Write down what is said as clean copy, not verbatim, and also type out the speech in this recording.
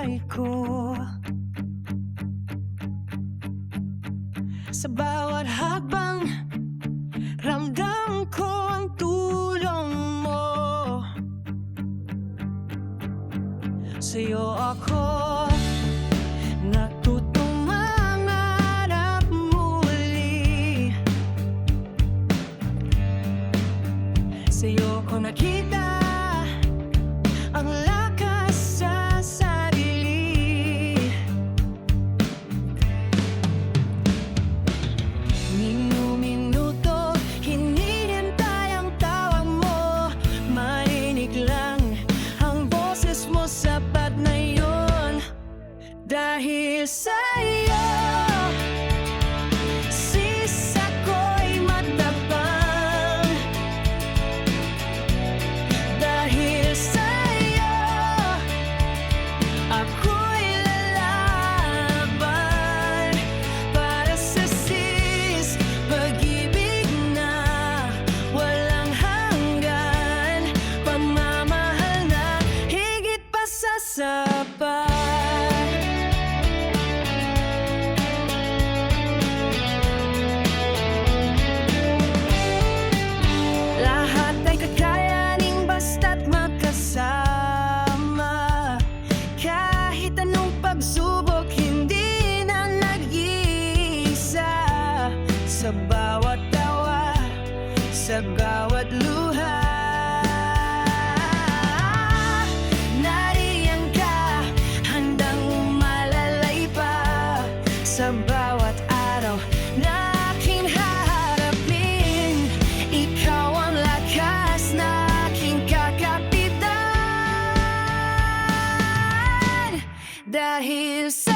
buhay ko. Sa bawat hakbang, ramdam ko ang tulong mo. Sa'yo ako natutong mangarap muli. Sa'yo ko nakita ang lakas sa sarili. Minuto, hinihintay ang tawag mo. Marinig lang ang boses mo, sapat na yun. Dahil sa'yo, sis ako'y matapang. Dahil sa'yo, ako'y lalaban. Para sa sis, pag-ibig na walang hanggan. Pagmamahal na higit pa sa sapat. Lahat ay kakayanin basta't magkasama. Kahit anong pagsubok, hindi na nag-iisa. Sa bawat tawa, sa bawat luha, nariyan ka, handang umalalay pa. Sa bawat araw na aking haharapin, ikaw ang lakas na aking kakapitan. Dahil sa